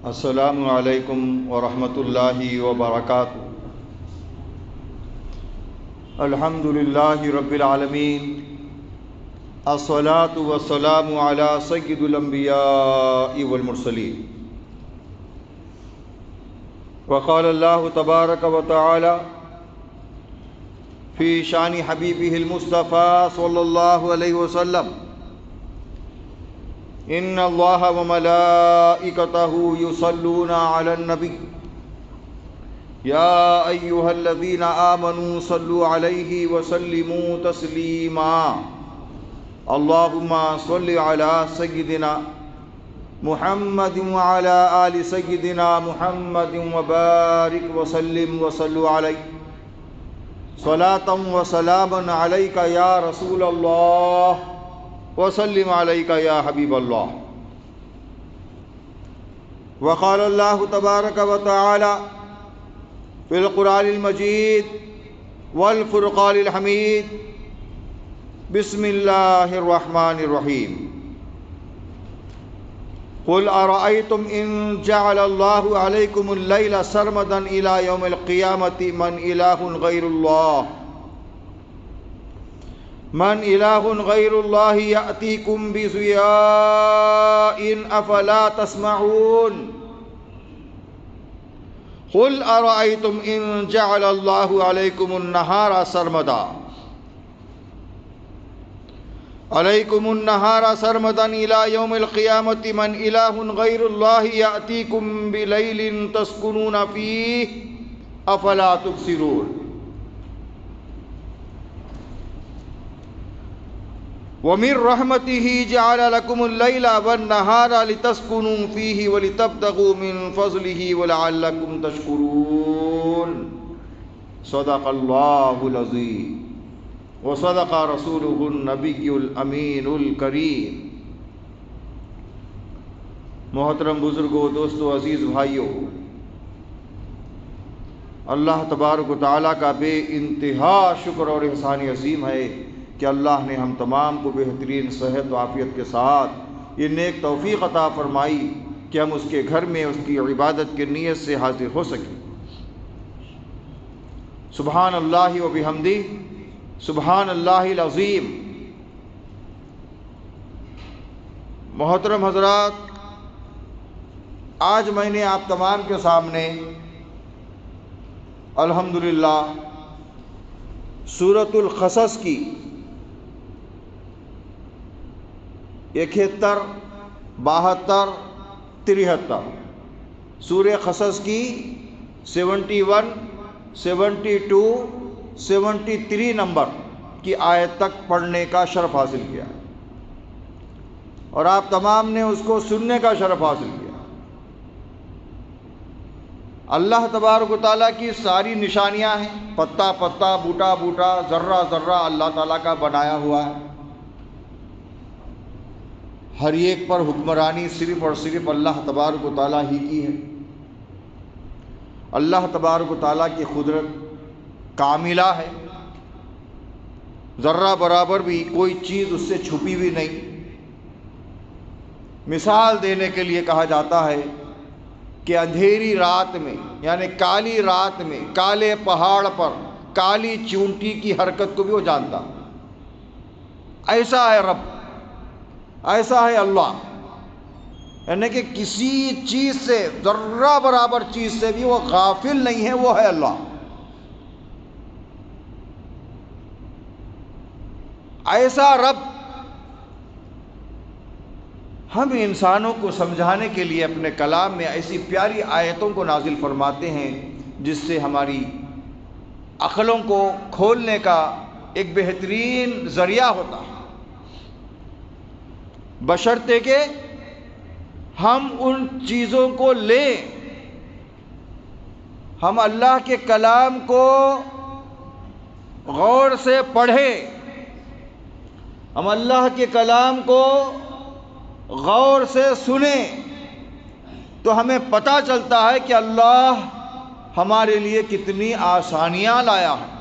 السلام علیکم ورحمۃ اللہ وبرکاتہ۔ الحمد للہ رب العالمین، الصلاۃ والسلام علی سید الانبیاء والمرسلین۔ وقال اللہ تبارک وتعالی فی شان حبیبہ المصطفیٰ صلی اللہ علیہ وسلم: ان اللہ وملائکتہ یصلون علی النبی یا ایہا الذین آمنوا صلوا علیہ وسلموا تسلیما۔ اللہم صل علی سیدنا محمد وعلی آل سیدنا محمد وبارک وسلم وصلوا علیہ صلاۃ وسلاما علیک یا رسول اللہ وسلم علیک یا حبیب اللہ۔ وقال اللہ تبارک وتعالی فی القرآن المجید والفرقان الحمید: بسم اللہ الرحمن الرحیم۔ قل ارأیتم ان جعل اللہ علیکم اللیل سرمدا الی یوم القیامۃ من الہ غیر اللہ یأتیکم بضیاء افلا تسمعون۔ قل ارأیتم ان جعل اللہ علیکم النہار سرمدا الی یوم القیامۃ من الہ غیر اللہ یأتیکم بلیل تسکنون فیہ افلا تبصرون۔ وَمِن رَحْمَتِهِ جَعَلَ لَكُمُ اللَّيْلَ وَالنَّهَارَ لِتَسْكُنُوا فِيهِ وَلِتَبْتَغُوا مِن فَضْلِهِ وَلَعَلَّكُمْ تَشْكُرُونَ۔ صدق اللہ العظیم وصدق رسولہ النبی الامین الکریم۔ محترم بزرگوں، دوستو، عزیز بھائیوں، اللہ تبارک و تعالیٰ کا بے انتہا شکر اور احسان عظیم ہے کہ اللہ نے ہم تمام کو بہترین صحت و عافیت کے ساتھ یہ نیک توفیق عطا فرمائی کہ ہم اس کے گھر میں اس کی عبادت کی نیت سے حاضر ہو سکیں۔ سبحان اللہ و بحمدہ، سبحان اللہ العظیم۔ محترم حضرات، آج میں نے آپ تمام کے سامنے الحمدللہ سورۃ القصص کی 71، 72، 73 سورہ قصص کی 71، 72، 73 نمبر کی آیت تک پڑھنے کا شرف حاصل کیا، اور آپ تمام نے اس کو سننے کا شرف حاصل کیا۔ اللہ تبارک و تعالیٰ کی ساری نشانیاں ہیں، پتا پتا، بوٹا بوٹا، ذرہ ذرہ اللہ تعالیٰ کا بنایا ہوا ہے۔ ہر ایک پر حکمرانی صرف اور صرف اللہ تبارک و تعالیٰ ہی کی ہے۔ اللہ تبارک و تعالیٰ کی قدرت کاملہ ہے، ذرہ برابر بھی کوئی چیز اس سے چھپی بھی نہیں۔ مثال دینے کے لیے کہا جاتا ہے کہ اندھیری رات میں، یعنی کالی رات میں، کالے پہاڑ پر کالی چونٹی کی حرکت کو بھی وہ جانتا۔ ایسا ہے رب، ایسا ہے اللہ، یعنی کہ کسی چیز سے، ذرہ برابر چیز سے بھی وہ غافل نہیں ہے، وہ ہے اللہ۔ ایسا رب ہم انسانوں کو سمجھانے کے لیے اپنے کلام میں ایسی پیاری آیتوں کو نازل فرماتے ہیں جس سے ہماری عقلوں کو کھولنے کا ایک بہترین ذریعہ ہوتا ہے، بشرطے کہ ہم ان چیزوں کو لیں، ہم اللہ کے کلام کو غور سے پڑھیں، ہم اللہ کے کلام کو غور سے سنیں، تو ہمیں پتہ چلتا ہے کہ اللہ ہمارے لیے کتنی آسانیاں لایا ہے،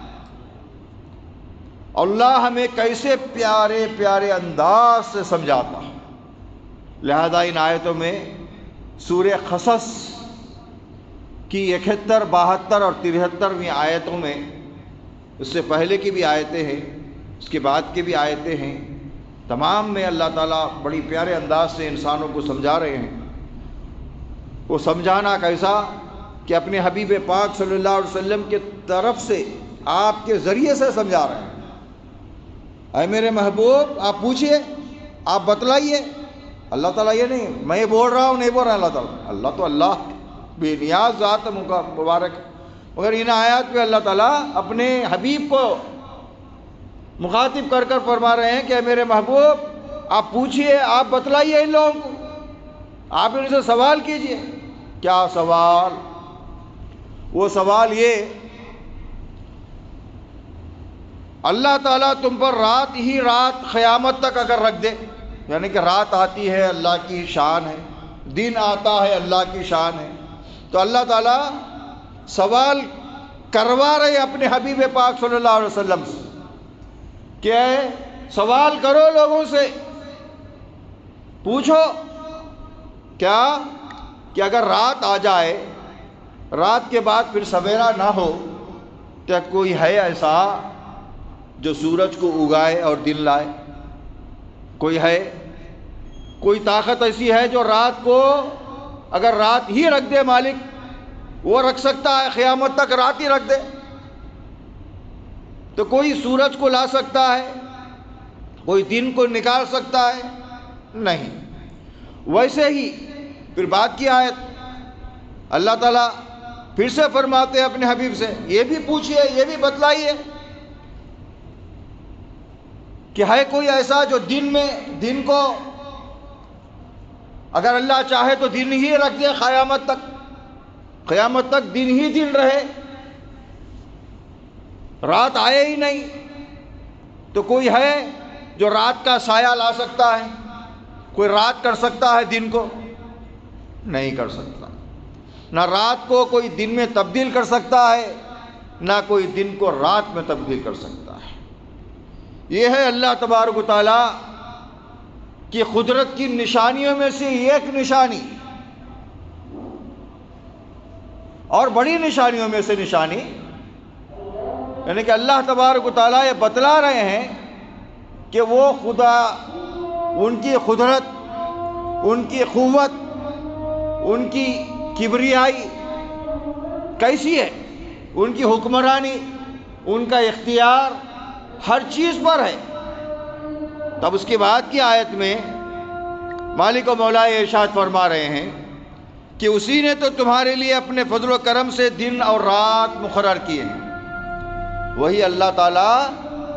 اللہ ہمیں کیسے پیارے پیارے انداز سے سمجھاتا ہے۔ لہذا ان آیتوں میں سورہ قصص کی 71، 72 اور 73ویں آیتوں میں، اس سے پہلے کی بھی آیتیں ہیں، اس کے بعد کی بھی آیتیں ہیں، تمام میں اللہ تعالیٰ بڑی پیارے انداز سے انسانوں کو سمجھا رہے ہیں۔ وہ سمجھانا کیسا کہ اپنے حبیب پاک صلی اللہ علیہ وسلم کے طرف سے، آپ کے ذریعے سے سمجھا رہے ہیں۔ اے میرے محبوب، آپ پوچھئے، آپ بتلائیے۔ اللہ تعالیٰ یہ نہیں میں یہ بول رہا ہوں، نہیں بول رہا اللہ تعالیٰ، اللہ تو اللہ بے نیاز ذات مبارک، مگر ان آیات پہ اللہ تعالیٰ اپنے حبیب کو مخاطب کر کر فرما رہے ہیں کہ اے میرے محبوب، آپ پوچھئے، آپ بتلائیے ان لوگوں کو، آپ ان سے سوال کیجئے۔ کیا سوال؟ وہ سوال یہ، اللہ تعالیٰ تم پر رات ہی رات قیامت تک اگر رکھ دے، یعنی کہ رات آتی ہے اللہ کی شان ہے، دن آتا ہے اللہ کی شان ہے، تو اللہ تعالیٰ سوال کروا رہے اپنے حبیب پاک صلی اللہ علیہ وسلم سے کہ سوال کرو لوگوں سے، پوچھو کیا کہ اگر رات آ جائے، رات کے بعد پھر سویرا نہ ہو، کیا کوئی ہے ایسا جو سورج کو اگائے اور دن لائے؟ کوئی ہے؟ کوئی طاقت ایسی ہے جو رات کو اگر رات ہی رکھ دے مالک، وہ رکھ سکتا ہے قیامت تک رات ہی رکھ دے؟ تو کوئی سورج کو لا سکتا ہے؟ کوئی دن کو نکال سکتا ہے؟ نہیں۔ ویسے ہی پھر بعد کی آیت اللہ تعالیٰ پھر سے فرماتے ہیں اپنے حبیب سے، یہ بھی پوچھئے، یہ بھی بتلائیے کہ ہے کوئی ایسا جو دن کو اگر اللہ چاہے تو دن ہی رکھ دے قیامت تک دن ہی دن رہے، رات آئے ہی نہیں؟ تو کوئی ہے جو رات کا سایہ لا سکتا ہے؟ کوئی رات کر سکتا ہے دن کو؟ نہیں کر سکتا۔ نہ رات کو کوئی دن میں تبدیل کر سکتا ہے، نہ کوئی دن کو رات میں تبدیل کر سکتا ہے۔ یہ ہے اللہ تبارک و تعالیٰ کی قدرت کی نشانیوں میں سے ایک نشانی، اور بڑی نشانیوں میں سے نشانی، یعنی کہ اللہ تبارک و تعالیٰ یہ بتلا رہے ہیں کہ وہ خدا، ان کی قدرت، ان کی قوت، ان کی کبریائی کیسی ہے، ان کی حکمرانی، ان کا اختیار ہر چیز پر ہے۔ تب اس کے بعد کی آیت میں مالک و مولا ارشاد فرما رہے ہیں کہ اسی نے تو تمہارے لیے اپنے فضل و کرم سے دن اور رات مقرر کیے ہیں۔ وہی اللہ تعالیٰ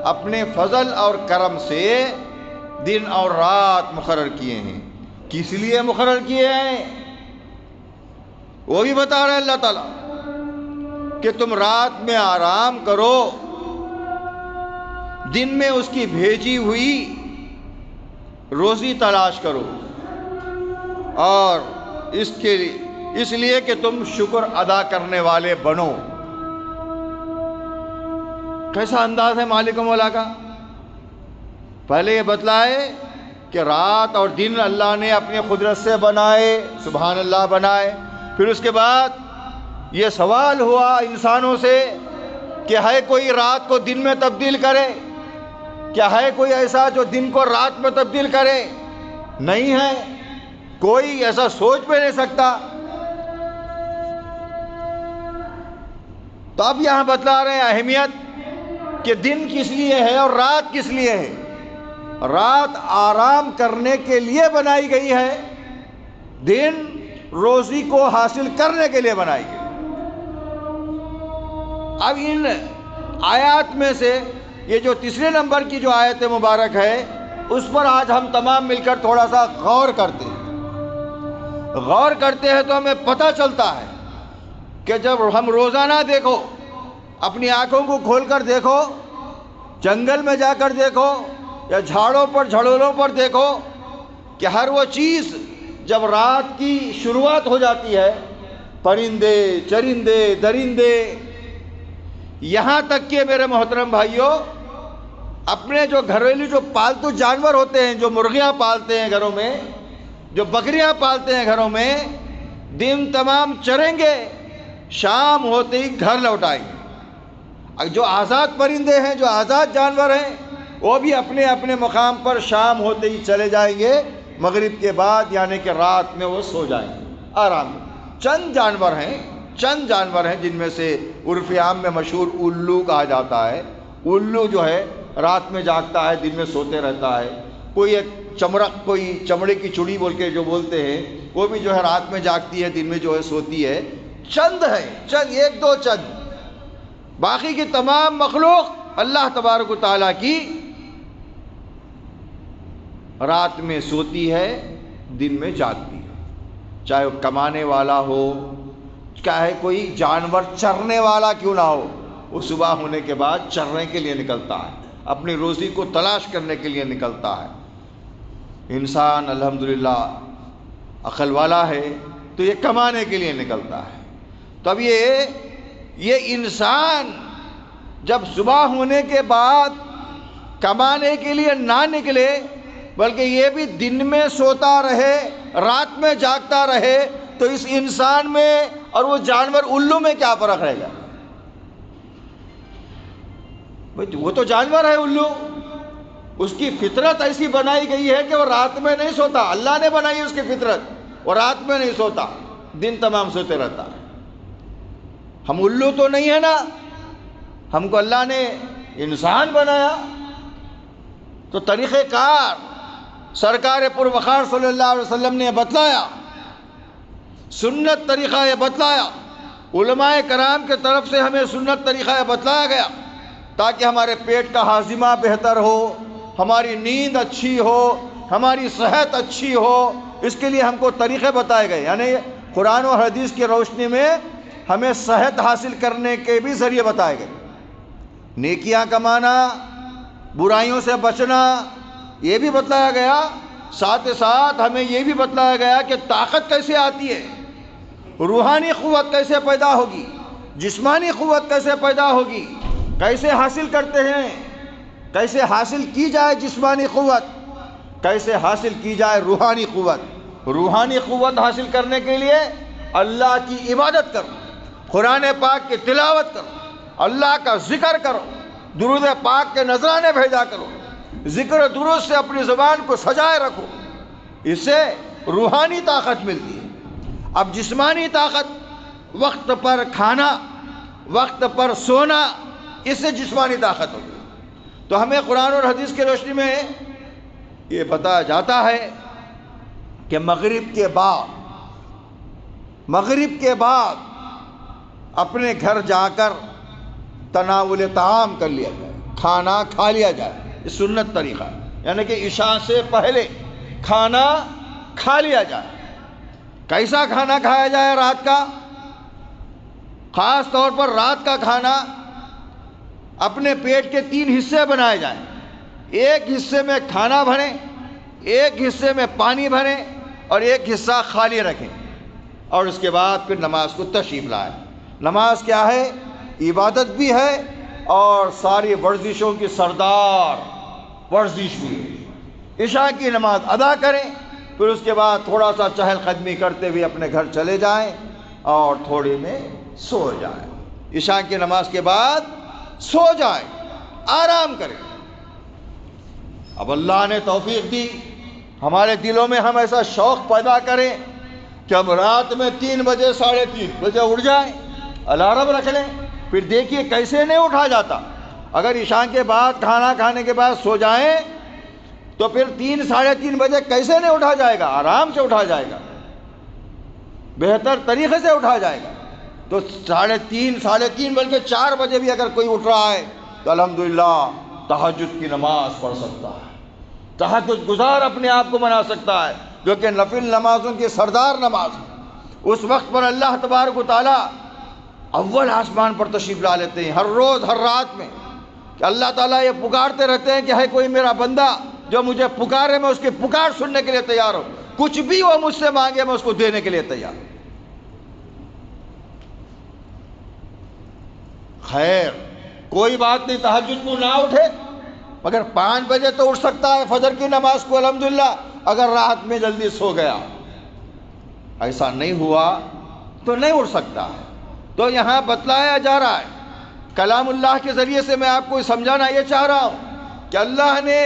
اپنے فضل اور کرم سے دن اور رات مقرر کیے ہیں۔ کس لیے مقرر کیے ہیں وہ بھی بتا رہے ہیں اللہ تعالیٰ کہ تم رات میں آرام کرو، دن میں اس کی بھیجی ہوئی روزی تلاش کرو، اور اس لیے کہ تم شکر ادا کرنے والے بنو۔ کیسا انداز ہے مالک و مولا کا؟ پہلے یہ بتلائے کہ رات اور دن اللہ نے اپنی قدرت سے بنائے، سبحان اللہ بنائے۔ پھر اس کے بعد یہ سوال ہوا انسانوں سے کہ ہے کوئی رات کو دن میں تبدیل کرے؟ کیا ہے کوئی ایسا جو دن کو رات میں تبدیل کرے؟ نہیں ہے، کوئی ایسا سوچ بھی نہیں سکتا۔ تو اب یہاں بتلا رہے ہیں اہمیت کہ دن کس لیے ہے اور رات کس لیے ہے۔ رات آرام کرنے کے لیے بنائی گئی ہے، دن روزی کو حاصل کرنے کے لیے بنائی گئی۔ اب ان آیات میں سے یہ جو تیسرے نمبر کی جو آیت مبارک ہے، اس پر آج ہم تمام مل کر تھوڑا سا غور کرتے ہیں۔ غور کرتے ہیں تو ہمیں پتہ چلتا ہے کہ جب ہم روزانہ دیکھو، اپنی آنکھوں کو کھول کر دیکھو، جنگل میں جا کر دیکھو یا جھاڑوں پر جھڑولوں پر دیکھو کہ ہر وہ چیز جب رات کی شروعات ہو جاتی ہے، پرندے، چرندے، درندے، یہاں تک کہ میرے محترم بھائیوں، اپنے جو گھریلو جو پالتو جانور ہوتے ہیں، جو مرغیاں پالتے ہیں گھروں میں، جو بکریاں پالتے ہیں گھروں میں، دن تمام چریں گے، شام ہوتے ہی گھر لوٹ آئیں گے۔ جو آزاد پرندے ہیں، جو آزاد جانور ہیں، وہ بھی اپنے اپنے مقام پر شام ہوتے ہی چلے جائیں گے، مغرب کے بعد یعنی کہ رات میں وہ سو جائیں گے آرام سے۔ چند جانور ہیں جن میں سے عرف عام میں مشہور الو کہا جاتا ہے۔ الو جو ہے رات میں جاگتا ہے، دن میں سوتے رہتا ہے۔ کوئی ایک چمڑک، کوئی چمڑے کی چڑی بول کے جو بولتے ہیں، وہ بھی جو ہے رات میں جاگتی ہے، دن میں جو ہے سوتی ہے۔ چند ہے، چند، ایک دو چند، باقی کی تمام مخلوق اللہ تبارک و تعالیٰ کی رات میں سوتی ہے، دن میں جاگتی ہے۔ چاہے وہ کمانے والا ہو، چاہے کوئی جانور چرنے والا کیوں نہ ہو، وہ صبح ہونے کے بعد چرنے کے لیے نکلتا ہے، اپنی روزی کو تلاش کرنے کے لیے نکلتا ہے۔ انسان الحمدللہ عقل والا ہے تو یہ کمانے کے لیے نکلتا ہے۔ تب یہ انسان جب صبح ہونے کے بعد کمانے کے لیے نہ نکلے، بلکہ یہ بھی دن میں سوتا رہے، رات میں جاگتا رہے، تو اس انسان میں اور وہ جانور الو میں کیا فرق رہے گا؟ وہ تو جانور ہے الو، اس کی فطرت ایسی بنائی گئی ہے کہ وہ رات میں نہیں سوتا۔ اللہ نے بنائی اس کی فطرت، وہ رات میں نہیں سوتا، دن تمام سوتے رہتا۔ ہم الو تو نہیں ہے نا، ہم کو اللہ نے انسان بنایا۔ تو طریقہ کار سرکار پروقار صلی اللہ علیہ وسلم نے بتلایا، سنت طریقہ یہ بتلایا، علماء کرام کے طرف سے ہمیں سنت طریقہ یہ بتلایا گیا تاکہ ہمارے پیٹ کا ہاضمہ بہتر ہو، ہماری نیند اچھی ہو، ہماری صحت اچھی ہو۔ اس کے لیے ہم کو طریقے بتائے گئے، یعنی قرآن و حدیث کی روشنی میں ہمیں صحت حاصل کرنے کے بھی ذریعے بتائے گئے۔ نیکیاں کمانا، برائیوں سے بچنا، یہ بھی بتلایا گیا۔ ساتھ ساتھ ہمیں یہ بھی بتلایا گیا کہ طاقت کیسے آتی ہے، روحانی قوت کیسے پیدا ہوگی، جسمانی قوت کیسے پیدا ہوگی، کیسے حاصل کرتے ہیں، کیسے حاصل کی جائے جسمانی قوت، کیسے حاصل کی جائے روحانی قوت۔ روحانی قوت حاصل کرنے کے لیے اللہ کی عبادت کرو، قرآن پاک کی تلاوت کرو، اللہ کا ذکر کرو، درود پاک کے نذرانے بھیجا کرو، ذکر و درود سے اپنی زبان کو سجائے رکھو، اس سے روحانی طاقت ملتی ہے۔ اب جسمانی طاقت، وقت پر کھانا، وقت پر سونا، اس سے جسمانی طاقت ہوگی۔ تو ہمیں قرآن اور حدیث کی روشنی میں یہ بتایا جاتا ہے کہ مغرب کے بعد اپنے گھر جا کر تناول طعام کر لیا جائے، کھانا کھا لیا جائے، یہ سنت طریقہ ہے، یعنی کہ عشاء سے پہلے کھانا کھا لیا جائے۔ کیسا کھانا کھایا جائے رات کا؟ خاص طور پر رات کا کھانا اپنے پیٹ کے 3 حصے بنائے جائیں۔ ایک حصے میں کھانا بھریں، ایک حصے میں پانی بھریں اور ایک حصہ خالی رکھیں، اور اس کے بعد پھر نماز کو تشریف لائیں۔ نماز کیا ہے؟ عبادت بھی ہے اور ساری ورزشوں کی سردار ورزش بھی ہے۔ عشاء کی نماز ادا کریں، پھر اس کے بعد تھوڑا سا چہل قدمی کرتے ہوئے اپنے گھر چلے جائیں اور تھوڑی میں سو جائیں۔ عشاء کی نماز کے بعد سو جائیں، آرام کریں۔ اب اللہ نے توفیق دی، ہمارے دلوں میں ہم ایسا شوق پیدا کریں کہ ہم رات میں 3 بجے 3:30 بجے اٹھ جائیں، الارم رکھ لیں، پھر دیکھیے کیسے نہیں اٹھا جاتا۔ اگر عشاء کے بعد کھانا کھانے کے بعد سو جائیں تو پھر 3-3:30 بجے کیسے نہیں اٹھا جائے گا؟ آرام سے اٹھا جائے گا، بہتر طریقے سے اٹھا جائے گا۔ تو 3:30 بلکہ 4 بجے بھی اگر کوئی اٹھ رہا ہے تو الحمدللہ تہجد کی نماز پڑھ سکتا ہے، تہجد گزار اپنے آپ کو بنا سکتا ہے، جو کہ نفل نمازوں کی سردار نماز ہے۔ اس وقت پر اللہ تبارک و تعالیٰ اول آسمان پر تشریف لا لیتے ہیں، ہر روز ہر رات میں، کہ اللہ تعالیٰ یہ پکارتے رہتے ہیں کہ ہے کوئی میرا بندہ جو مجھے پکارے، میں اس کی پکار سننے کے لیے تیار ہوں، کچھ بھی وہ مجھ سے مانگے میں اس کو دینے کے لیے تیار ہوں۔ خیر، کوئی بات نہیں، تہجد کو نہ اٹھے مگر 5 بجے تو اٹھ سکتا ہے فجر کی نماز کو، الحمدللہ، اگر رات میں جلدی سو گیا۔ ایسا نہیں ہوا تو نہیں اٹھ سکتا ہے۔ تو یہاں بتلایا جا رہا ہے، کلام اللہ کے ذریعے سے میں آپ کو سمجھانا یہ چاہ رہا ہوں کہ اللہ نے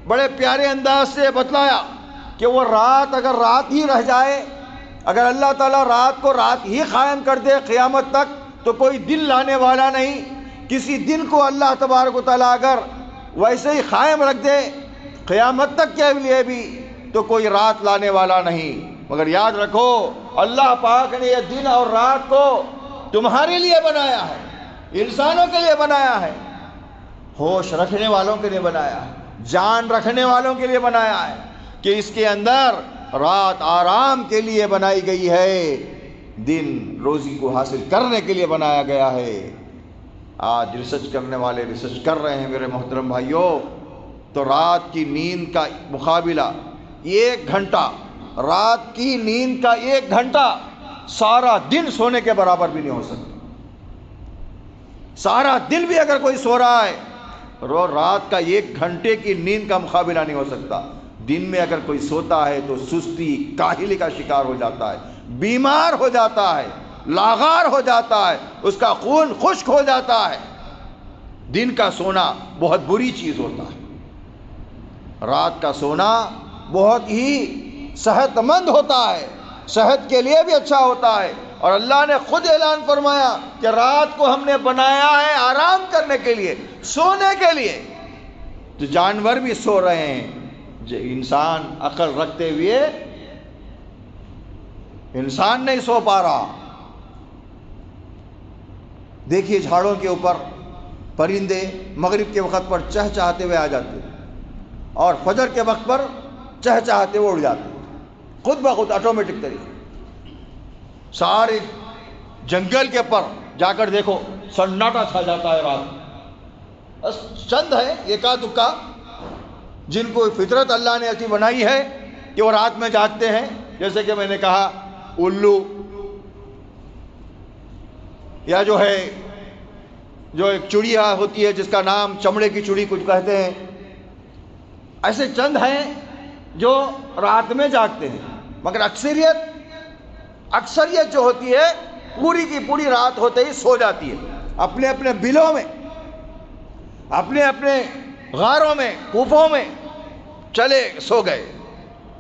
بڑے پیارے انداز سے بتلایا کہ وہ رات اگر رات ہی رہ جائے، اگر اللہ تعالیٰ رات کو رات ہی قائم کر دے قیامت تک، تو کوئی دن لانے والا نہیں۔ کسی دن کو اللہ تبارک و تعالیٰ اگر ویسے ہی قائم رکھ دے قیامت تک کے لیے بھی، تو کوئی رات لانے والا نہیں۔ مگر یاد رکھو، اللہ پاک نے یہ دن اور رات کو تمہارے لیے بنایا ہے، انسانوں کے لیے بنایا ہے، ہوش رکھنے والوں کے لیے بنایا ہے، جان رکھنے والوں کے لیے بنایا ہے، کہ اس کے اندر رات آرام کے لیے بنائی گئی ہے، دن روزی کو حاصل کرنے کے لیے بنایا گیا ہے۔ آج ریسرچ کرنے والے ریسرچ کر رہے ہیں میرے محترم بھائیوں، تو رات کی نیند کا مقابلہ 1 گھنٹہ، رات کی نیند کا 1 گھنٹہ سارا دن سونے کے برابر بھی نہیں ہو سکتا۔ سارا دن بھی اگر کوئی سو رہا ہے، رات کا 1 گھنٹے کی نیند کا مقابلہ نہیں ہو سکتا۔ دن میں اگر کوئی سوتا ہے تو سستی، کاہلی کا شکار ہو جاتا ہے، بیمار ہو جاتا ہے، لاغار ہو جاتا ہے، اس کا خون خشک ہو جاتا ہے۔ دن کا سونا بہت بری چیز ہوتا ہے، رات کا سونا بہت ہی صحت مند ہوتا ہے، صحت کے لیے بھی اچھا ہوتا ہے۔ اور اللہ نے خود اعلان فرمایا کہ رات کو ہم نے بنایا ہے آرام کرنے کے لیے، سونے کے لیے۔ تو جانور بھی سو رہے ہیں، جو انسان عقل رکھتے ہوئے انسان نہیں سو پا رہا۔ دیکھیے جھاڑوں کے اوپر پرندے مغرب کے وقت پر چہچہاتے ہوئے آ جاتے، اور فجر کے وقت پر چہچہاتے ہوئے اڑ جاتے، خود بخود آٹومیٹک طریقے۔ سارے جنگل کے پر جا کر دیکھو، سناٹا چھا جاتا ہے رات۔ بس چند ہے ایکا دکا جن کو فطرت اللہ نے ایسی بنائی ہے کہ وہ رات میں جاگتے ہیں، جیسے کہ میں نے کہا الو، یا جو ایک چڑیا ہوتی ہے جس کا نام چمڑے کی چڑی کچھ کہتے ہیں۔ ایسے چند ہیں جو رات میں جاگتے ہیں، مگر اکثریت جو ہوتی ہے پوری کی پوری رات ہوتے ہی سو جاتی ہے، اپنے اپنے بلوں میں، اپنے اپنے غاروں میں، کوفوں میں چلے سو گئے۔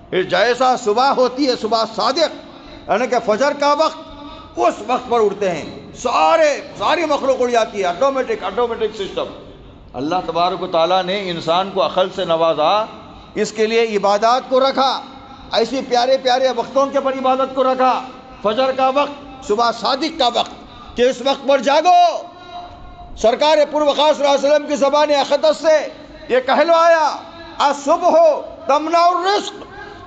پھر جیسا صبح ہوتی ہے، صبح صادق یعنی کہ فجر کا وقت، اس وقت پر اٹھتے ہیں، ساری مخلوق اڑ جاتی ہے، آٹومیٹک سسٹم۔ اللہ تبارک و تعالیٰ نے انسان کو عقل سے نوازا، اس کے لیے عبادات کو رکھا، ایسی پیارے پیارے وقتوں کے پر عبادت کو رکھا، فجر کا وقت، صبح صادق کا وقت، کہ اس وقت پر جاگو۔ سرکار پروقار صلی اللہ علیہ وسلم کی زبان اقدس سے یہ کہلوایا، الصبح تمنع الرزق،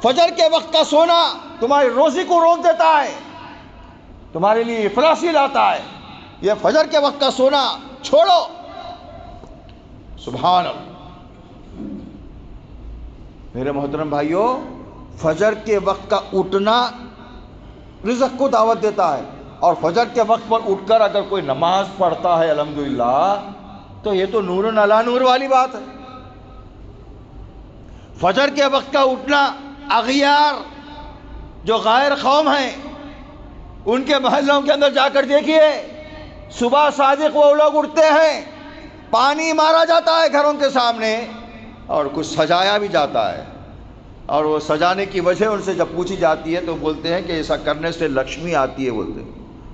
فجر کے وقت کا سونا تمہاری روزی کو روک دیتا ہے، تمہارے لیے افلاسی لاتا ہے، یہ فجر کے وقت کا سونا چھوڑو۔ سبحان اللہ۔ میرے محترم بھائیوں، فجر کے وقت کا اٹھنا رزق کو دعوت دیتا ہے، اور فجر کے وقت پر اٹھ کر اگر کوئی نماز پڑھتا ہے الحمدللہ، تو یہ تو نور علی نور والی بات ہے۔ فجر کے وقت کا اٹھنا، اغیار جو غیر قوم ہیں ان کے محلوں کے اندر جا کر دیکھیے، صبح صادق وہ لوگ اٹھتے ہیں، پانی مارا جاتا ہے گھروں کے سامنے، اور کچھ سجایا بھی جاتا ہے، اور وہ سجانے کی وجہ ان سے جب پوچھی جاتی ہے تو بولتے ہیں کہ ایسا کرنے سے لکشمی آتی ہے، بولتے ہیں،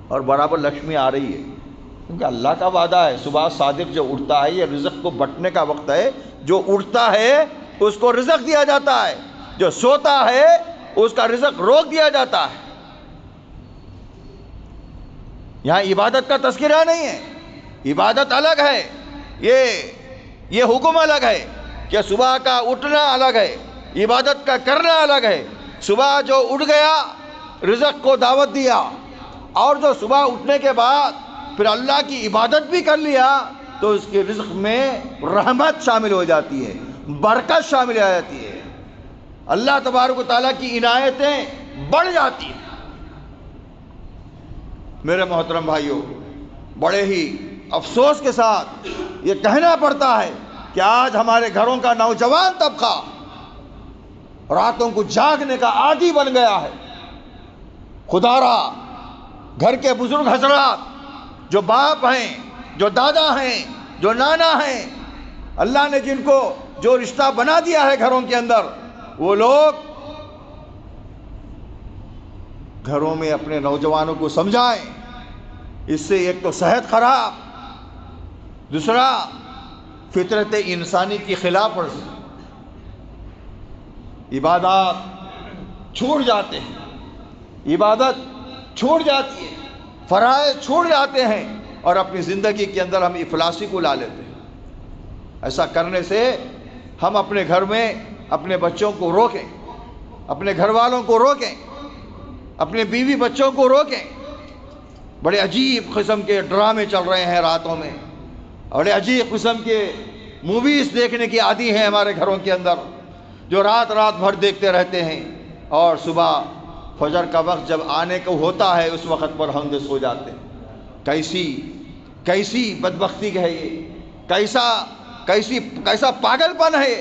اور برابر لکشمی آ رہی ہے، کیونکہ اللہ کا وعدہ ہے، صبح صادق جو اٹھتا ہے یہ رزق کو بٹنے کا وقت ہے، جو اٹھتا ہے اس کو رزق دیا جاتا ہے، جو سوتا ہے اس کا رزق روک دیا جاتا ہے۔ یہاں عبادت کا تذکرہ نہیں ہے، عبادت الگ ہے، یہ حکم الگ ہے کہ صبح کا اٹھنا الگ ہے، عبادت کا کرنا الگ ہے۔ صبح جو اٹھ گیا رزق کو دعوت دیا، اور جو صبح اٹھنے کے بعد پھر اللہ کی عبادت بھی کر لیا، تو اس کے رزق میں رحمت شامل ہو جاتی ہے، برکت شامل ہو جاتی ہے، اللہ تبارک و تعالیٰ کی عنایتیں بڑھ جاتی ہیں۔ میرے محترم بھائیوں، بڑے ہی افسوس کے ساتھ یہ کہنا پڑتا ہے کہ آج ہمارے گھروں کا نوجوان طبقہ راتوں کو جاگنے کا عادی بن گیا ہے، خدا را گھر کے بزرگ حضرات جو باپ ہیں، جو دادا ہیں، جو نانا ہیں، اللہ نے جن کو جو رشتہ بنا دیا ہے گھروں کے اندر، وہ لوگ گھروں میں اپنے نوجوانوں کو سمجھائیں. اس سے ایک تو صحت خراب، دوسرا فطرت انسانی کی خلاف ورزی، عبادات چھوٹ جاتے ہیں، عبادت چھوٹ جاتی ہے، فرائض چھوٹ جاتے ہیں، اور اپنی زندگی کے اندر ہم افلاسی کو لا لیتے ہیں. ایسا کرنے سے ہم اپنے گھر میں اپنے بچوں کو روکیں، اپنے گھر والوں کو روکیں، اپنے بیوی بچوں کو روکیں. بڑے عجیب قسم کے ڈرامے چل رہے ہیں راتوں میں، بڑے عجیب قسم کے موویز دیکھنے کی عادی ہیں ہمارے گھروں کے اندر، جو رات بھر دیکھتے رہتے ہیں، اور صبح فجر کا وقت جب آنے کو ہوتا ہے اس وقت پر ہم سو جاتے ہیں. کیسی بدبختی ہے یہ، کیسا پاگل پن ہے،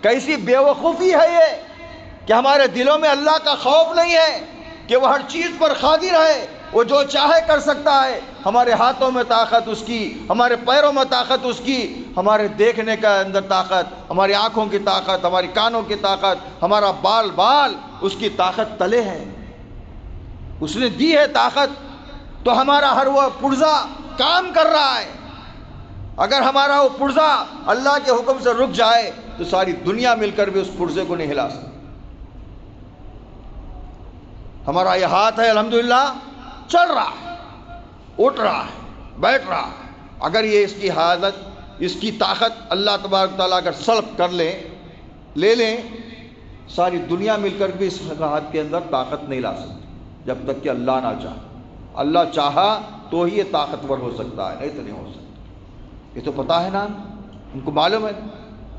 کیسی بے وقوفی ہے یہ کہ ہمارے دلوں میں اللہ کا خوف نہیں ہے کہ وہ ہر چیز پر قادر ہے، وہ جو چاہے کر سکتا ہے. ہمارے ہاتھوں میں طاقت اس کی، ہمارے پیروں میں طاقت اس کی، ہمارے دیکھنے کا اندر طاقت، ہماری آنکھوں کی طاقت، ہماری کانوں کی طاقت، ہمارا بال اس کی طاقت تلے ہے. اس نے دی ہے طاقت، تو ہمارا ہر وہ پرزا کام کر رہا ہے. اگر ہمارا وہ پرزا اللہ کے حکم سے رک جائے تو ساری دنیا مل کر بھی اس پرزے کو نہیں ہلا سکتی. ہمارا یہ ہاتھ ہے الحمدللہ چل رہا ہے، اٹھ رہا ہے، بیٹھ رہا ہے. اگر یہ اس کی حالت، اس کی طاقت اللہ تبارک تعالیٰ اگر سلب کر لے لیں، ساری دنیا مل کر بھی اس ہاتھ کے اندر طاقت نہیں لا سکتی جب تک کہ اللہ نہ چاہے. اللہ چاہا تو ہی یہ طاقتور ہو سکتا ہے، نہیں تو نہیں ہو سکتا. یہ تو پتہ ہے نا، ان کو معلوم ہے.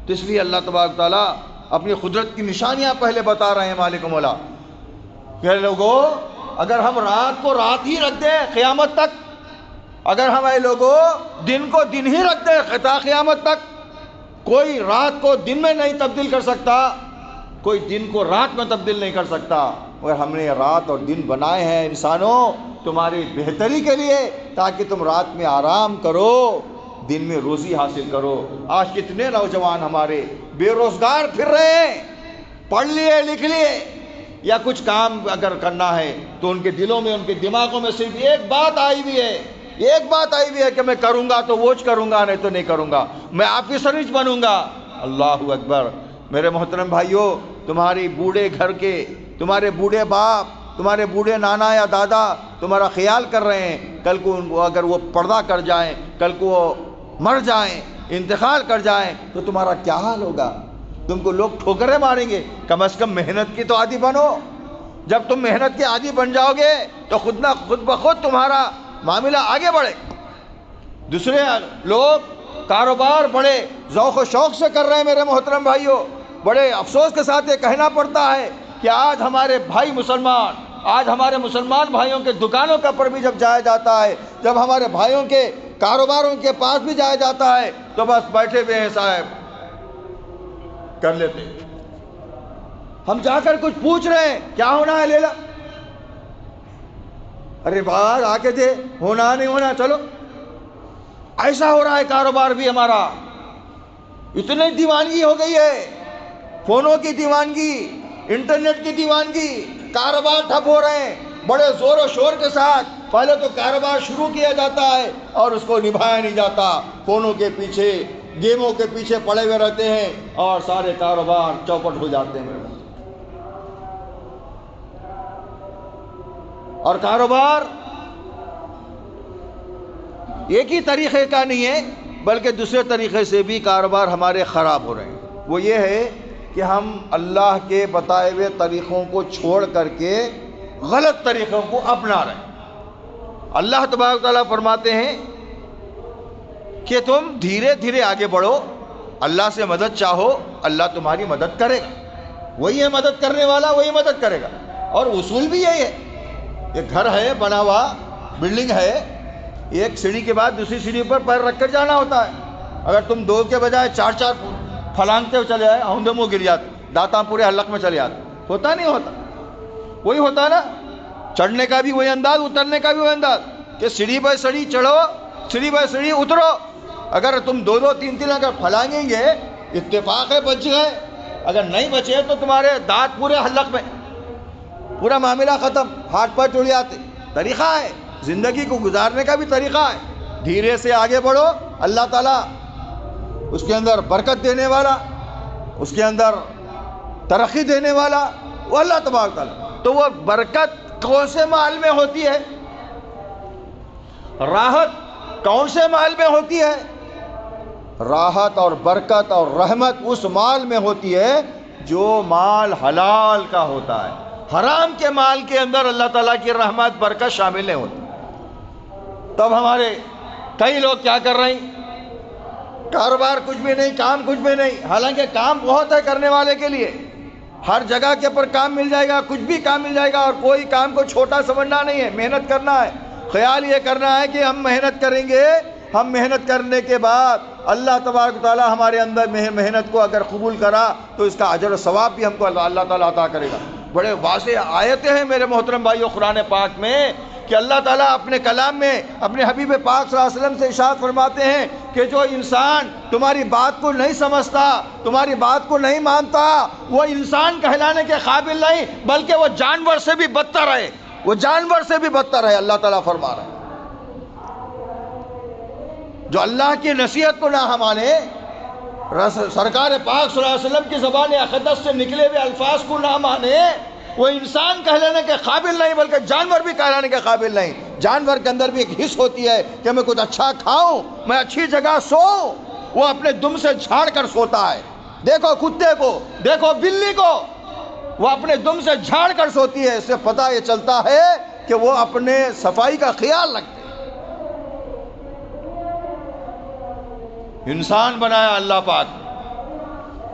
تو اس لیے اللہ تبارک تعالیٰ اپنی قدرت کی نشانیاں پہلے بتا رہے ہیں. مالک مولا کہ لوگوں اگر ہم رات کو رات ہی رکھ دیں قیامت تک، اگر ہم اے لوگوں دن کو دن ہی رکھ دیں خطا قیامت تک، کوئی رات کو دن میں نہیں تبدیل کر سکتا، کوئی دن کو رات میں تبدیل نہیں کر سکتا. اور ہم نے رات اور دن بنائے ہیں انسانوں تمہاری بہتری کے لیے، تاکہ تم رات میں آرام کرو، دن میں روزی حاصل کرو. آج کتنے نوجوان ہمارے بے روزگار پھر رہے ہیں، پڑھ لیے لکھ لیے، یا کچھ کام اگر کرنا ہے تو ان کے دلوں میں، ان کے دماغوں میں صرف ایک بات آئی ہوئی ہے کہ میں کروں گا تو ووچ کروں گا، نہیں تو نہیں کروں گا، میں آفیسر ہی بنوں گا. اللہ اکبر. میرے محترم بھائیوں، تمہاری بوڑھے گھر کے، تمہارے بوڑھے باپ، تمہارے بوڑھے نانا یا دادا تمہارا خیال کر رہے ہیں. کل کو اگر وہ پردہ کر جائیں، کل کو وہ مر جائیں، انتقال کر جائیں تو تمہارا کیا حال ہوگا؟ تم کو لوگ ٹھوکریں ماریں گے. کم از کم محنت کی تو عادی بنو. جب تم محنت کے عادی بن جاؤ گے تو خود بخود تمہارا معاملہ آگے بڑھے. دوسرے لوگ کاروبار بڑے ذوق و شوق سے کر رہے ہیں. میرے محترم بھائیوں، بڑے افسوس کے ساتھ یہ کہنا پڑتا ہے کہ آج ہمارے بھائی مسلمان، آج ہمارے مسلمان بھائیوں کے دکانوں کا پر بھی جب جایا جاتا ہے، جب ہمارے بھائیوں کے کاروباروں کے پاس بھی جایا جاتا ہے تو بس بیٹھے ہوئے ہیں صاحب، کر لیتے. ہم جا کر کچھ پوچھ رہے ہیں کیا ہونا ہے لیلا، ارے بات آ کے دے، ہونا نہیں ہونا چلو. ایسا ہو رہا ہے کاروبار بھی ہمارا. اتنی دیوانگی ہو گئی ہے، فونوں کی دیوانگی، انٹرنیٹ کی دیوانگی، کاروبار ٹھپ ہو رہے ہیں بڑے زور و شور کے ساتھ. پہلے تو کاروبار شروع کیا جاتا ہے اور اس کو نبھایا نہیں جاتا، فونوں کے پیچھے، گیموں کے پیچھے پڑے ہوئے رہتے ہیں اور سارے کاروبار چوپٹ ہو جاتے ہیں. اور کاروبار ایک ہی طریقے کا نہیں ہے بلکہ دوسرے طریقے سے بھی کاروبار ہمارے خراب ہو رہے ہیں. وہ یہ ہے کہ ہم اللہ کے بتائے ہوئے طریقوں کو چھوڑ کر کے غلط طریقوں کو اپنا رہے ہیں. اللہ تبارک تعالیٰ فرماتے ہیں کہ تم دھیرے دھیرے آگے بڑھو، اللہ سے مدد چاہو، اللہ تمہاری مدد کرے گا. وہی ہے مدد کرنے والا، وہی مدد کرے گا. اور اصول بھی یہی ہے. ایک گھر ہے بنا ہوا، بلڈنگ ہے، ایک سیڑھی کے بعد دوسری سیڑھی پر پیر رکھ کر جانا ہوتا ہے. اگر تم دو کے بجائے چار پھلانگتے ہوئے چلے آئے، آؤندے منہ گر جاتے، دانتاں پورے حلق میں چلے آتے، ہوتا نہیں ہوتا؟ وہی ہوتا نا. چڑھنے کا بھی وہی انداز، اترنے کا بھی وہی انداز کہ سیڑھی بائی سیڑھی چڑھو، سیڑھی بائی سیڑھی اترو. اگر تم دو دو تین تین اگر پھلانگیں گے، اتفاق ہے بچ گئے، اگر نہیں بچے تو تمہارے دانت پورے حلق میں، پورا معاملہ ختم، ہاتھ پیر ٹوٹ جاتے. طریقہ ہے زندگی کو گزارنے کا بھی طریقہ ہے. دھیرے سے آگے بڑھو، اللہ تعالیٰ اس کے اندر برکت دینے والا، اس کے اندر ترقی دینے والا وہ اللہ تبارک تعالیٰ. تو وہ برکت کون سے مال میں ہوتی ہے؟ راحت کون سے مال میں ہوتی ہے؟ راحت اور برکت اور رحمت اس مال میں ہوتی ہے جو مال حلال کا ہوتا ہے. حرام کے مال کے اندر اللہ تعالیٰ کی رحمت برکت شامل نہیں ہوتی. تب ہمارے کئی لوگ کیا کر رہے ہیں؟ کاروبار کچھ بھی نہیں، کام کچھ بھی نہیں، حالانکہ کام بہت ہے کرنے والے کے لیے. ہر جگہ کے پر کام مل جائے گا، کچھ بھی کام مل جائے گا، اور کوئی کام کو چھوٹا سمجھنا نہیں ہے، محنت کرنا ہے. خیال یہ کرنا ہے کہ ہم محنت کریں گے، ہم محنت کرنے کے بعد اللہ تبارک تعالیٰ ہمارے اندر محنت کو اگر قبول کرا تو اس کا اجر و ثواب بھی ہم کو اللہ تعالیٰ عطا کرے گا. بڑے واضح آیتیں ہیں میرے محترم بھائیو قرآن پاک میں کہ اللہ تعالیٰ اپنے کلام میں اپنے حبیب پاک صلی اللہ علیہ وسلم سے ارشاد فرماتے ہیں کہ جو انسان تمہاری بات کو نہیں سمجھتا، تمہاری بات کو نہیں مانتا، وہ انسان کہلانے کے قابل نہیں، بلکہ وہ جانور سے بھی بدتر ہے، وہ جانور سے بھی بدتر ہے. اللہ تعالیٰ فرما رہا ہے جو اللہ کی نصیحت کو نہ مانے، سرکار پاک صلی اللہ علیہ وسلم کی زبان اقدس سے نکلے ہوئے الفاظ کو نہ مانے، وہ انسان کہلانے کے قابل نہیں بلکہ جانور بھی کہلانے کے قابل نہیں. جانور کے اندر بھی ایک حص ہوتی ہے کہ میں کچھ اچھا کھاؤں، میں اچھی جگہ سوؤں، وہ اپنے دم سے جھاڑ کر سوتا ہے. دیکھو کتے کو، دیکھو بلی کو، وہ اپنے دم سے جھاڑ کر سوتی ہے. اس سے پتہ یہ چلتا ہے کہ وہ اپنے صفائی کا خیال رکھتے ہیں. انسان بنایا اللہ پاک.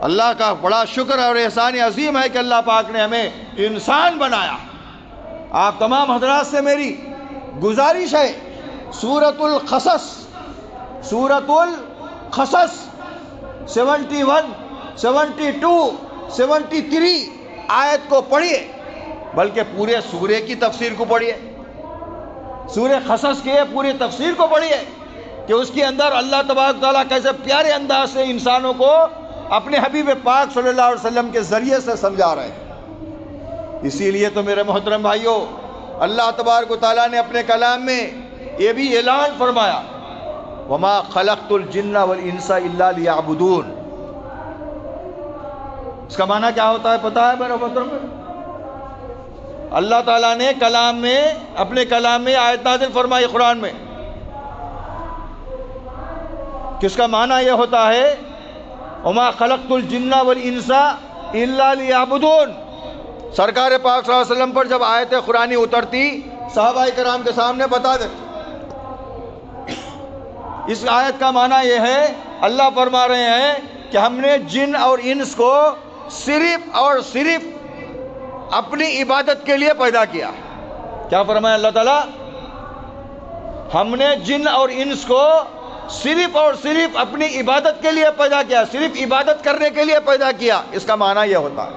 اللہ کا بڑا شکر اور احسان عظیم ہے کہ اللہ پاک نے ہمیں انسان بنایا. آپ تمام حضرات سے میری گزارش ہے، سورۃ القصص 71 72 73 آیت کو پڑھیے، بلکہ پورے سورے کی تفسیر کو پڑھیے. سورہ قصص کی پوری تفسیر کو پڑھیے کہ اس کے اندر اللہ تبارک تعالیٰ کیسے پیارے انداز سے انسانوں کو اپنے حبیب پاک صلی اللہ علیہ وسلم کے ذریعے سے سمجھا رہے ہیں. اسی لیے تو میرے محترم بھائیوں، اللہ تبارک تعالیٰ نے اپنے کلام میں یہ بھی اعلان فرمایا، وَمَا خَلَقْتُ الْجِنَّ وَالْإِنسَ إِلَّا لِيَعْبُدُونَ. اس کا معنی کیا ہوتا ہے پتہ ہے میرے محترم؟ اللہ تعالیٰ نے کلام میں اپنے کلام میں آیت نازل فرمائی قرآن میں، کس کا معنی یہ ہوتا ہے وَمَا خَلَقْتُ الْجِنَّ وَالْإِنسَ إِلَّا لِيَعْبُدُونَ. سرکار پاک صلی اللہ علیہ وسلم پر جب آیت قرآنی اترتی، صحابہ کرام کے سامنے بتا دیتے. اس آیت کا معنی یہ ہے، اللہ فرما رہے ہیں کہ ہم نے جن اور انس کو صرف اور صرف اپنی عبادت کے لیے پیدا کیا. کیا فرمایا اللہ تعالیٰ؟ ہم نے جن اور انس کو صرف اور صرف اپنی عبادت کے لیے پیدا کیا، صرف عبادت کرنے کے لیے پیدا کیا. اس کا معنی یہ ہوتا ہے.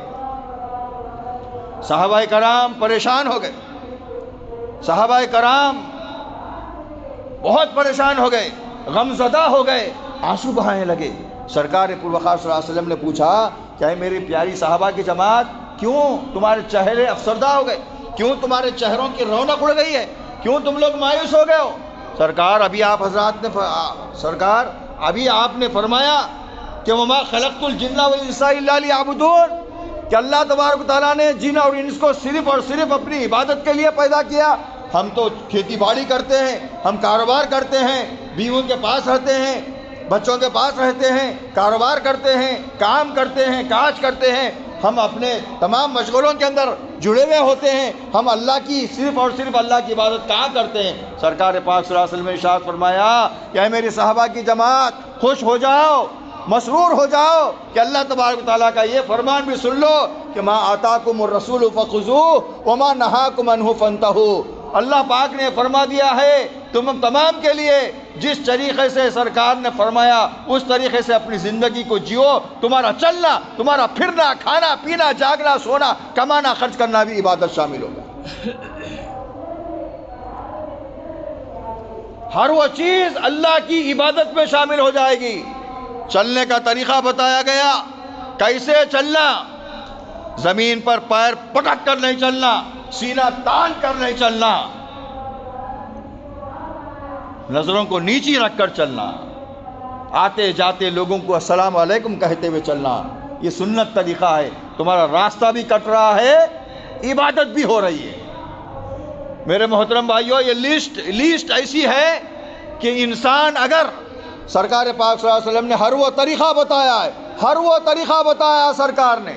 صحابہ کرام پریشان ہو گئے، صحابہ کرام بہت پریشان ہو گئے، غمزدہ ہو گئے، آنسو بہانے لگے. سرکار پروقار صلی اللہ علیہ وسلم نے پوچھا کہ اے میری پیاری صحابہ کی جماعت، کیوں تمہارے چہرے افسردہ ہو گئے؟ کیوں تمہارے چہروں کی رونق اڑ گئی ہے؟ کیوں تم لوگ مایوس ہو گئے ہو؟ سرکار ابھی آپ نے فرمایا کہ وَمَا خَلَقْتُ الْجِنَّ وَالْإِنسَ إِلَّا لِيَعْبُدُونَ، کہ اللہ تبارک تعالیٰ نے جن اور انس کو صرف اور صرف اپنی عبادت کے لیے پیدا کیا. ہم تو کھیتی باڑی کرتے ہیں، ہم کاروبار کرتے ہیں، بیویوں کے پاس رہتے ہیں، بچوں کے پاس رہتے ہیں، کاروبار کرتے ہیں، کام کرتے ہیں، کاج کرتے ہیں، ہم اپنے تمام مشغولوں کے اندر جڑے ہوئے ہوتے ہیں. ہم اللہ کی صرف اور صرف اللہ کی عبادت کہاں کرتے ہیں؟ سرکار پاک صلی اللہ علیہ وسلم نے ارشاد فرمایا کہ اے میری صحابہ کی جماعت، خوش ہو جاؤ، مسرور ہو جاؤ کہ اللہ تبارک تعالیٰ کا یہ فرمان بھی سن لو کہ مَا آتَاكُمُ الرَّسُولُ فَخُذُوهُ وَمَا نَهَاكُمْ عَنْهُ فَانْتَهُوا. اللہ پاک نے فرما دیا ہے تم تمام کے لیے، جس طریقے سے سرکار نے فرمایا اس طریقے سے اپنی زندگی کو جیو. تمہارا چلنا، تمہارا پھرنا، کھانا پینا، جاگنا، سونا، کمانا، خرچ کرنا بھی عبادت شامل ہوگا. ہر وہ چیز اللہ کی عبادت میں شامل ہو جائے گی۔ چلنے کا طریقہ بتایا گیا، کیسے چلنا، زمین پر پیر پٹک کر نہیں چلنا، سینہ تان کر نہیں چلنا، نظروں کو نیچی رکھ کر چلنا، آتے جاتے لوگوں کو السلام علیکم کہتے ہوئے چلنا، یہ سنت طریقہ ہے۔ تمہارا راستہ بھی کٹ رہا ہے، عبادت بھی ہو رہی ہے۔ میرے محترم بھائیوں، یہ لیسٹ ایسی ہے کہ انسان اگر سرکار پاک صلی اللہ علیہ وسلم نے ہر وہ طریقہ بتایا ہے، ہر وہ طریقہ بتایا سرکار نے،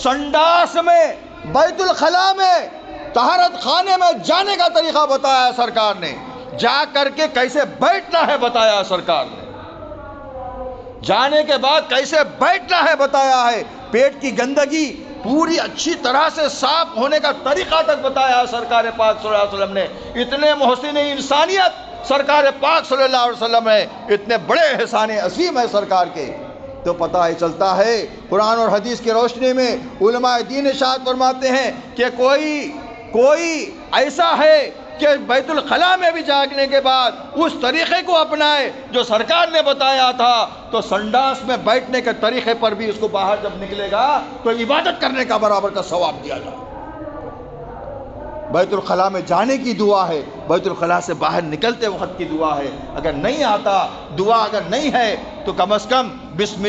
سنڈاس میں، بیت الخلاء میں، طہارت خانے میں جانے کا طریقہ بتایا سرکار نے، جا کر کے کیسے بیٹھنا ہے بتایا سرکار نے، جانے کے بعد کیسے بیٹھنا ہے بتایا ہے، پیٹ کی گندگی پوری اچھی طرح سے صاف ہونے کا طریقہ تک بتایا سرکار پاک صلی اللہ علیہ وسلم نے۔ اتنے محسن انسانیت سرکار پاک صلی اللہ علیہ وسلم ہے، اتنے بڑے احسان عظیم ہے سرکار کے، تو پتہ ہی چلتا ہے قرآن اور حدیث کی روشنی میں علماء دین ارشاد فرماتے ہیں کہ کوئی ایسا ہے کہ بیت الخلاء میں بھی جانے کے بعد اس طریقے کو اپنائے جو سرکار نے بتایا تھا، تو سنڈاس میں بیٹھنے کے طریقے پر بھی اس کو باہر جب نکلے گا تو عبادت کرنے کا برابر کا ثواب دیا جائے۔ بیت الخلاء میں جانے کی دعا ہے، بیت الخلاء سے باہر نکلتے وقت کی دعا ہے۔ اگر نہیں آتا دعا، اگر نہیں ہے تو کم از کم بسم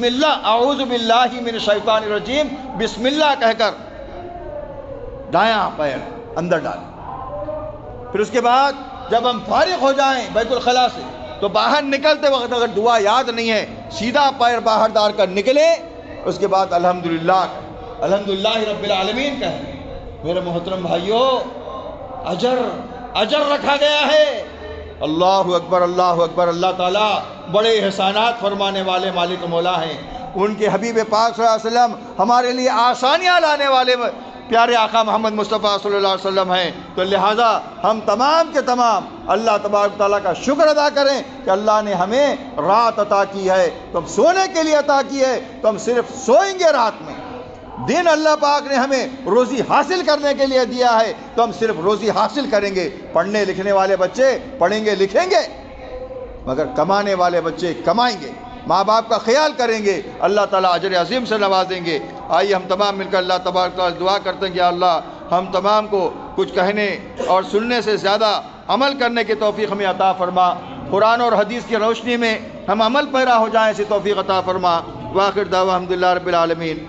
اللہ اعوذ باللہ من الشیطان الرجیم بسم اللہ کہہ کر دایاں پیر اندر ڈالیں۔ پھر اس کے بعد جب ہم فارغ ہو جائیں بیت الخلاء سے تو باہر نکلتے وقت اگر دعا یاد نہیں ہے، سیدھا پیر باہر ڈال کر نکلے، اس کے بعد الحمدللہ رب العالمین کہیں۔ میرے محترم بھائیوں، اجر رکھا گیا ہے۔ اللہ اکبر، اللہ اکبر۔ اللہ تعالیٰ بڑے احسانات فرمانے والے مالک مولا ہیں۔ ان کے حبیب پاک صلی اللہ علیہ وسلم ہمارے لیے آسانیاں لانے والے پیارے آقا محمد مصطفیٰ صلی اللہ علیہ وسلم ہیں، تو لہٰذا ہم تمام کے تمام اللہ تبارک تعالیٰ کا شکر ادا کریں کہ اللہ نے ہمیں رات عطا کی ہے، تو ہم سونے کے لیے عطا کی ہے، تو ہم صرف سوئیں گے رات میں۔ دن اللہ پاک نے ہمیں روزی حاصل کرنے کے لیے دیا ہے، تو ہم صرف روزی حاصل کریں گے۔ پڑھنے لکھنے والے بچے پڑھیں گے لکھیں گے، مگر کمانے والے بچے کمائیں گے، ماں باپ کا خیال کریں گے، اللہ تعالیٰ اجر عظیم سے نوازیں گے۔ آئیے ہم تمام مل کر اللہ تبارک تعالیٰ دعا کرتے ہیں کہ اللہ ہم تمام کو کچھ کہنے اور سننے سے زیادہ عمل کرنے کی توفیق ہمیں عطا فرما۔ قرآن اور حدیث کی روشنی میں ہم عمل پیرا ہو جائیں، ایسی توفیق عطا فرما۔ وآخر دعوانا الحمدللہ رب العالمین۔